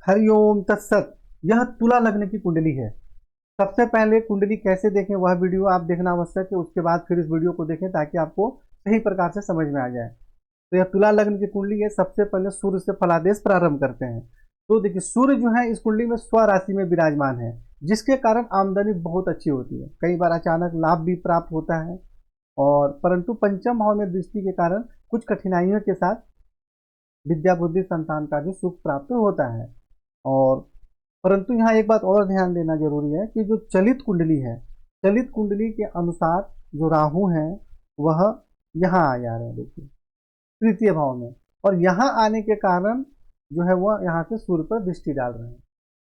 हरिओम तत्सत। यह तुला लग्न की कुंडली है। सबसे पहले कुंडली कैसे देखें वह वीडियो आप देखना आवश्यक है, उसके बाद फिर इस वीडियो को देखें ताकि आपको सही प्रकार से समझ में आ जाए। तो यह तुला लग्न की कुंडली है। सबसे पहले सूर्य से फलादेश प्रारंभ करते हैं। तो देखिए सूर्य जो है इस कुंडली में स्वराशि में विराजमान है, जिसके कारण आमदनी बहुत अच्छी होती है। कई बार अचानक लाभ भी प्राप्त होता है, और परंतु पंचम भाव में दृष्टि के कारण कुछ कठिनाइयों के साथ विद्या बुद्धि संतान का भी सुख प्राप्त होता है। और परंतु यहाँ एक बात और ध्यान देना जरूरी है कि जो चलित कुंडली है, चलित कुंडली के अनुसार जो राहु है वह यहाँ आ जा रहे हैं, देखिए तृतीय भाव में, और यहाँ आने के कारण जो है वह यहाँ से सूर्य पर दृष्टि डाल रहे हैं।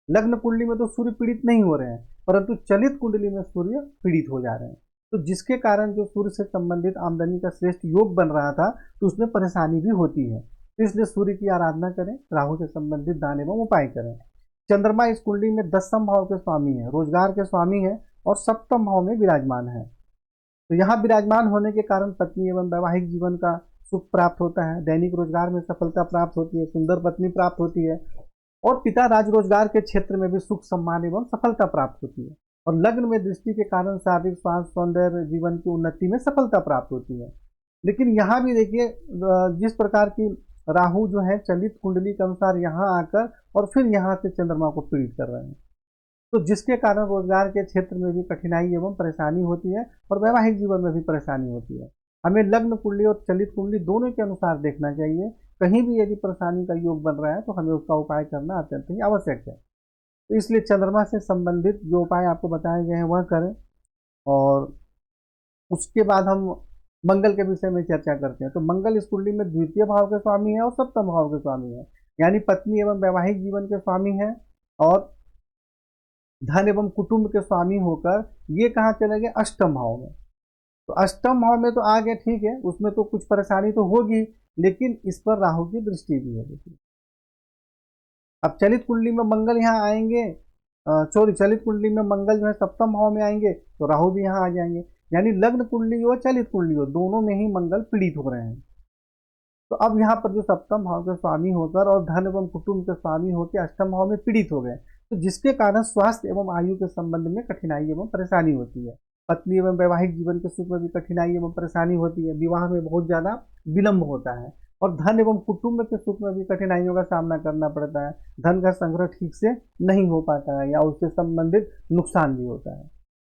लग्न कुंडली में तो सूर्य पीड़ित नहीं हो रहे हैं, परंतु चलित कुंडली में सूर्य पीड़ित हो जा रहे हैं। तो जिसके कारण जो सूर्य से संबंधित आमदनी का श्रेष्ठ योग बन रहा था, तो उसमें परेशानी भी होती है। तो इसलिए सूर्य की आराधना करें, राहु से संबंधित दान एवं उपाय करें। चंद्रमा इस कुंडली में दसम भाव के स्वामी है, रोजगार के स्वामी है, और सप्तम भाव में विराजमान है। तो यहाँ विराजमान होने के कारण पत्नी एवं वैवाहिक जीवन का सुख प्राप्त होता है, दैनिक रोजगार में सफलता प्राप्त होती है, सुंदर पत्नी प्राप्त होती है, और पिता राज रोजगार के क्षेत्र में भी सुख सम्मान एवं सफलता प्राप्त होती है। और लग्न में दृष्टि के कारण शारीरिक स्वास्थ्य सौंदर्य जीवन की उन्नति में सफलता प्राप्त होती है। लेकिन यहाँ भी देखिए जिस प्रकार की राहु जो है चलित कुंडली के अनुसार यहाँ आकर और फिर यहाँ से चंद्रमा को पीड़ित कर रहे हैं, तो जिसके कारण रोजगार के क्षेत्र में भी कठिनाई एवं परेशानी होती है, और वैवाहिक जीवन में भी परेशानी होती है। हमें लग्न कुंडली और चलित कुंडली दोनों के अनुसार देखना चाहिए। कहीं भी यदि परेशानी का योग बन रहा है तो हमें उसका उपाय करना अत्यंत ही आवश्यक है। तो इसलिए चंद्रमा से संबंधित जो उपाय आपको बताए गए हैं वह करें, और उसके बाद हम मंगल के विषय में चर्चा करते हैं। तो मंगल इस कुंडली में द्वितीय भाव के स्वामी है और सप्तम भाव के स्वामी है, यानी पत्नी एवं वैवाहिक जीवन के स्वामी है, और धन एवं कुटुंब के स्वामी होकर ये कहाँ चले गए, अष्टम भाव में। तो अष्टम भाव में तो आ गए, ठीक है, उसमें तो कुछ परेशानी तो होगी, लेकिन इस पर राहु की दृष्टि भी है। देखिए अब चलित कुंडली में मंगल यहाँ आएंगे, चलित कुंडली में मंगल जो है सप्तम भाव में आएंगे, तो राहु भी यहाँ आ जाएंगे। यानी लग्न कुंडली हो चलित कुंडली हो, दोनों में ही मंगल पीड़ित हो रहे हैं। तो अब यहाँ पर जो सप्तम भाव के स्वामी होकर और धन एवं कुटुंब के स्वामी होकर अष्टम भाव में पीड़ित हो गए, तो जिसके कारण स्वास्थ्य एवं आयु के संबंध में कठिनाई एवं परेशानी होती है। पत्नी एवं वैवाहिक जीवन के सुख में भी कठिनाई एवं परेशानी होती है, विवाह में बहुत ज्यादा विलंब होता है, और धन एवं कुटुंब के सुख में भी कठिनाइयों का सामना करना पड़ता है। धन का संग्रह ठीक से नहीं हो पाता है, या उससे संबंधित नुकसान भी होता है।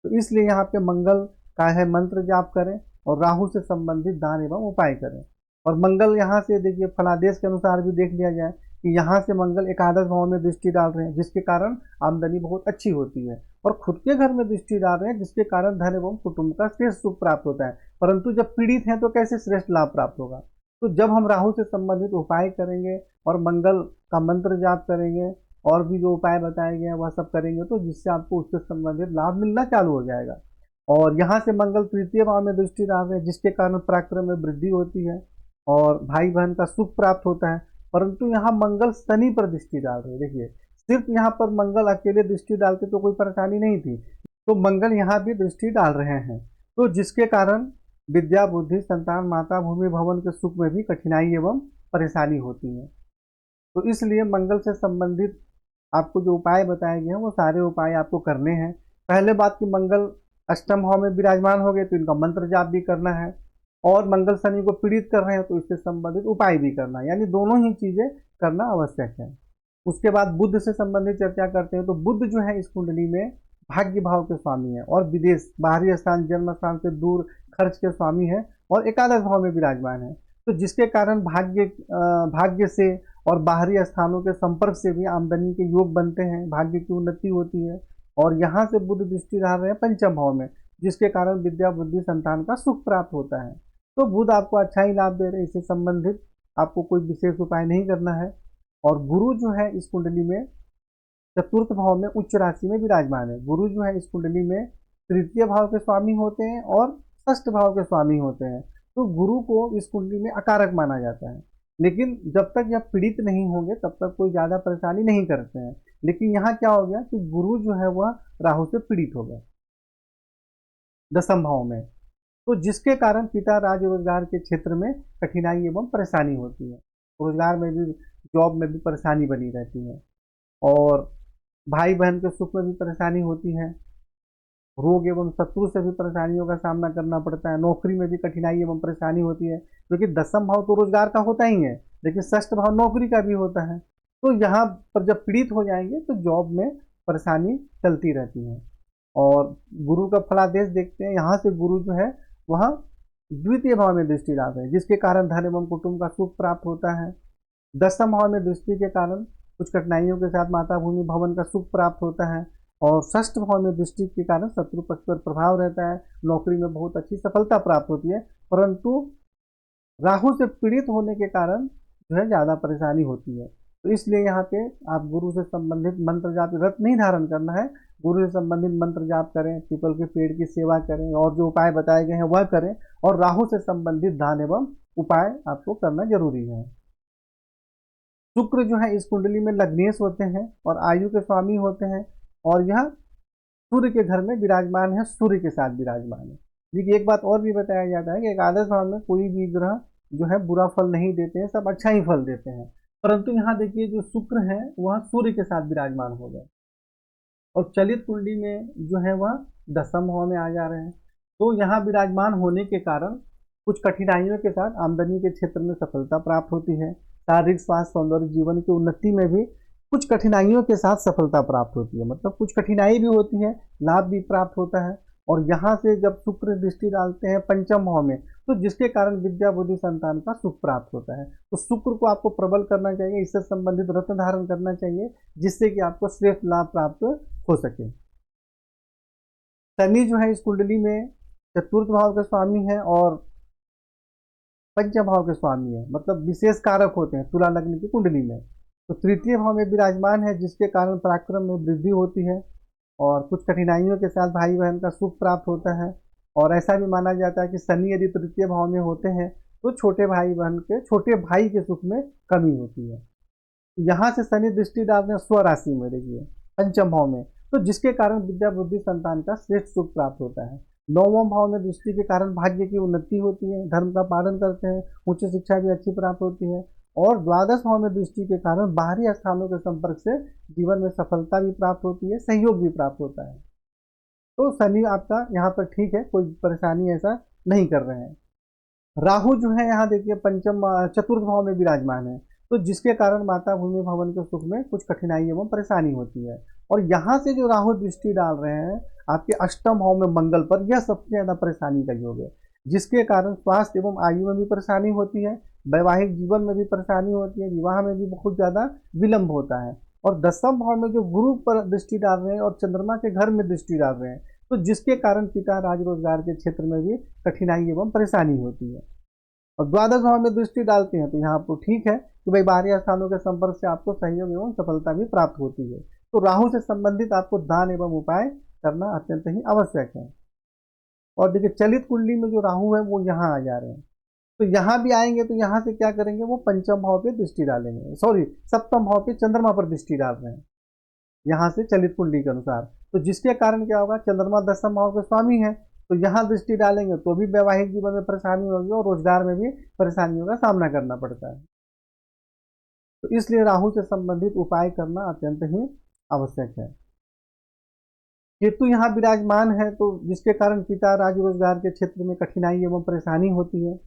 तो इसलिए यहाँ पे मंगल का है मंत्र जाप करें, और राहु से संबंधित दान एवं उपाय करें। और मंगल यहाँ से देखिए फलादेश के अनुसार भी देख लिया जाए कि यहाँ से मंगल एकादश भाव में दृष्टि डाल रहे हैं, जिसके कारण आमदनी बहुत अच्छी होती है, और खुद के घर में दृष्टि डाल रहे हैं, जिसके कारण धन एवं कुटुंब का श्रेष्ठ सुख प्राप्त होता है। परंतु जब पीड़ित हैं तो कैसे श्रेष्ठ लाभ प्राप्त होगा। तो जब हम राहु से संबंधित उपाय करेंगे और मंगल का मंत्र जाप करेंगे, और भी जो उपाय बताए गए हैं वह सब करेंगे, तो जिससे आपको उससे संबंधित लाभ मिलना चालू हो जाएगा। और यहाँ से मंगल तृतीय भाव में दृष्टि डाल रहे हैं, जिसके कारण पराक्रम में वृद्धि होती है और भाई बहन का सुख प्राप्त होता है। परंतु यहाँ मंगल शनि पर दृष्टि डाल रहे हैं। देखिए सिर्फ यहाँ पर मंगल अकेले दृष्टि डालते तो कोई परेशानी नहीं थी, तो मंगल यहाँ भी दृष्टि डाल रहे हैं, तो जिसके कारण विद्या बुद्धि संतान माता भूमि भवन के सुख में भी कठिनाई एवं परेशानी होती है। तो इसलिए मंगल से संबंधित आपको जो उपाय बताए गए हैं वो सारे उपाय आपको करने हैं। पहले बात कि मंगल अष्टम भाव में विराजमान हो गए तो इनका मंत्र जाप भी करना है, और मंगल शनि को पीड़ित कर रहे हैं तो इससे संबंधित उपाय भी करना है, यानी दोनों ही चीजें करना आवश्यक है। उसके बाद बुध से संबंधित चर्चा करते हैं। तो बुध जो है इस कुंडली में भाग्य भाव के स्वामी है, और विदेश बाहरी स्थान जन्म स्थान से दूर खर्च के स्वामी है, और एकादश भाव में विराजमान है। तो जिसके कारण भाग्य से और बाहरी स्थानों के संपर्क से भी आमदनी के योग बनते हैं, भाग्य की उन्नति होती है। और यहाँ से बुध दृष्टि डाल रहे हैं पंचम भाव में, जिसके कारण विद्या बुद्धि संतान का सुख प्राप्त होता है। तो बुध आपको अच्छा ही लाभ दे रहे हैं, इससे संबंधित आपको कोई विशेष उपाय नहीं करना है। और गुरु जो है इस कुंडली में चतुर्थ भाव में उच्च राशि में विराजमान है। गुरु जो है इस कुंडली में तृतीय भाव के स्वामी होते हैं और षष्ठ भाव के स्वामी होते हैं। तो गुरु को इस कुंडली में अकारक माना जाता है, लेकिन जब तक यह पीड़ित नहीं होंगे तब तक कोई ज्यादा परेशानी नहीं करते हैं। लेकिन यहाँ क्या हो गया कि गुरु जो है वह राहु से पीड़ित हो गए दसम भाव में, तो जिसके कारण पिता राज रोजगार के क्षेत्र में कठिनाई एवं परेशानी होती है, रोजगार में भी जॉब में भी परेशानी बनी रहती है। और भाई बहन के सुख में भी परेशानी होती है, रोग एवं शत्रु से भी परेशानियों का सामना करना पड़ता है, नौकरी में भी कठिनाई एवं परेशानी होती है, क्योंकि दसम भाव तो रोजगार का होता ही है, लेकिन षष्ठ भाव नौकरी का भी होता है। तो यहाँ पर जब पीड़ित हो जाएंगे तो जॉब में परेशानी चलती रहती है। और गुरु का फलादेश देखते हैं, यहाँ से गुरु जो है वह द्वितीय भाव में दृष्टि डालते हैं, जिसके कारण धन एवं कुटुंब का सुख प्राप्त होता है। दसम भाव में दृष्टि के कारण कुछ कठिनाइयों के साथ माता भूमि भवन का सुख प्राप्त होता है। और षष्ठ भाव में दृष्टि के कारण शत्रु पक्ष पर प्रभाव रहता है, नौकरी में बहुत अच्छी सफलता प्राप्त होती है, परंतु राहु से पीड़ित होने के कारण जो है ज़्यादा परेशानी होती है। तो इसलिए यहाँ पे आप गुरु से संबंधित मंत्र जाप व्रत नहीं धारण करना है, गुरु से संबंधित मंत्र जाप करें, पीपल के पेड़ की सेवा करें, और जो उपाय बताए गए हैं वह करें, और राहु से संबंधित दान एवं उपाय आपको करना जरूरी है। शुक्र जो है इस कुंडली में लग्नेश होते हैं और आयु के स्वामी होते हैं, और यह सूर्य के घर में विराजमान है, सूर्य के साथ विराजमान है। देखिए एक बात और भी बताया जाता है कि एकादश भाव में कोई भी ग्रह जो है बुरा फल नहीं देते हैं, सब अच्छा ही फल देते हैं, परंतु यहाँ देखिए जो शुक्र है वह सूर्य के साथ विराजमान हो गए और चलित कुंडली में जो है वह दसम भाव में आ जा रहे हैं। तो यहाँ विराजमान होने के कारण कुछ कठिनाइयों के साथ आमदनी के क्षेत्र में सफलता प्राप्त होती है, शारीरिक स्वास्थ्य सौंदर्य जीवन की उन्नति में भी कुछ कठिनाइयों के साथ सफलता प्राप्त होती है, मतलब कुछ कठिनाई भी होती है, लाभ भी प्राप्त होता है। और यहाँ से जब शुक्र दृष्टि डालते हैं पंचम भाव में, तो जिसके कारण विद्या बुद्धि संतान का सुख प्राप्त होता है। तो शुक्र को आपको प्रबल करना चाहिए, इससे संबंधित रत्न धारण करना चाहिए, जिससे कि आपको श्रेष्ठ लाभ प्राप्त हो सके। शनि जो है इस कुंडली में चतुर्थ भाव के स्वामी है और पंचम भाव के स्वामी है, मतलब विशेष कारक होते हैं तुला लग्न की कुंडली में। तो तृतीय भाव में विराजमान है, जिसके कारण पराक्रम में वृद्धि होती है और कुछ कठिनाइयों के साथ भाई बहन का सुख प्राप्त होता है। और ऐसा भी माना जाता है कि शनि यदि तृतीय भाव में होते हैं तो छोटे भाई बहन के छोटे भाई के सुख में कमी होती है। यहाँ से शनि दृष्टि डालते हैं स्वराशि में, देखिए पंचम भाव में, तो जिसके कारण विद्या बुद्धि संतान का श्रेष्ठ सुख प्राप्त होता है। नौवें भाव में दृष्टि के कारण भाग्य की उन्नति होती है, धर्म का पालन करते हैं, उच्च शिक्षा भी अच्छी प्राप्त होती है। और द्वादश भाव में दृष्टि के कारण बाहरी स्थानों के संपर्क से जीवन में सफलता भी प्राप्त होती है, सहयोग भी प्राप्त होता है। तो शनि आपका यहाँ पर ठीक है, कोई परेशानी ऐसा नहीं कर रहे हैं। राहु जो है यहाँ देखिए पंचम चतुर्थ भाव में विराजमान है, तो जिसके कारण माता भूमि भवन के सुख में कुछ कठिनाई एवं परेशानी होती है। और यहाँ से जो राहु दृष्टि डाल रहे हैं आपके अष्टम भाव में मंगल पर, यह सबसे ज्यादा परेशानी का योग है, जिसके कारण स्वास्थ्य एवं आयु में भी परेशानी होती है, वैवाहिक जीवन में भी परेशानी होती है, विवाह में भी बहुत ज्यादा विलंब होता है। और दसम भाव में जो गुरु पर दृष्टि डाल रहे हैं और चंद्रमा के घर में दृष्टि डाल रहे हैं, तो जिसके कारण पिता राज रोजगार के क्षेत्र में भी कठिनाई एवं परेशानी होती है। और द्वादश भाव में दृष्टि डालते हैं तो यहाँ आपको ठीक है कि भाई बाहरी स्थानों के संपर्क से आपको सहयोग एवं सफलता भी प्राप्त होती है। तो राहु से संबंधित आपको दान एवं उपाय करना अत्यंत ही आवश्यक है। और देखिए चलित कुंडली में जो राहु है वो यहाँ आ जा रहे हैं, तो यहाँ भी आएंगे तो यहाँ से क्या करेंगे, वो पंचम भाव पे दृष्टि डालेंगे, सॉरी सप्तम भाव पे चंद्रमा पर दृष्टि डाल रहे हैं यहाँ से चलित कुंडली के अनुसार। तो जिसके कारण क्या होगा, चंद्रमा दसम भाव के स्वामी है, तो यहाँ दृष्टि डालेंगे तो भी वैवाहिक जीवन में परेशानी होगी और रोजगार में भी परेशानियों का सामना करना पड़ता है। तो इसलिए राहु से संबंधित उपाय करना अत्यंत ही आवश्यक है। केतु यहाँ विराजमान है, तो जिसके कारण पिता राज रोजगार के क्षेत्र में कठिनाई एवं परेशानी होती है।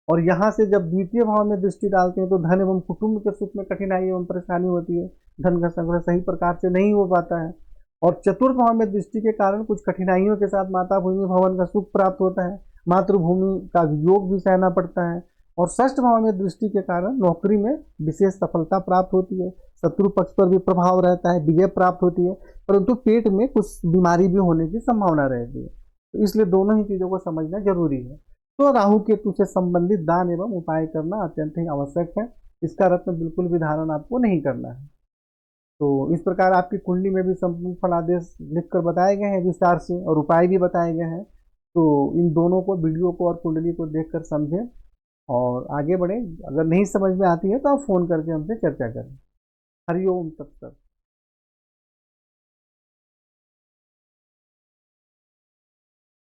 और यहाँ से जब द्वितीय भाव में दृष्टि डालते हैं तो धन एवं कुटुंब के सुख में कठिनाई एवं परेशानी होती है, धन का संग्रह सही प्रकार से नहीं हो पाता है। और चतुर्थ भाव में दृष्टि के कारण कुछ कठिनाइयों के साथ माता भूमि भवन का सुख प्राप्त होता है, मातृभूमि का वियोग भी सहना पड़ता है। और षष्ठ भाव में दृष्टि के कारण नौकरी में विशेष सफलता प्राप्त होती है, शत्रु पक्ष पर भी प्रभाव रहता है, विजय प्राप्त होती है, परंतु पेट में कुछ बीमारी भी होने की संभावना रहती है। तो इसलिए दोनों ही चीजों को समझना जरूरी है। तो राहु केतु से संबंधित दान एवं उपाय करना अत्यंत ही आवश्यक है, इसका रत्न बिल्कुल भी धारण आपको नहीं करना है। तो इस प्रकार आपकी कुंडली में भी संपूर्ण फलादेश लिखकर बताए गए हैं विस्तार से, और उपाय भी बताए गए हैं। तो इन दोनों को, वीडियो को और कुंडली को देखकर समझें और आगे बढ़ें। अगर नहीं समझ में आती है तो आप फोन करके हमसे चर्चा करें। हरिओम तत्सत।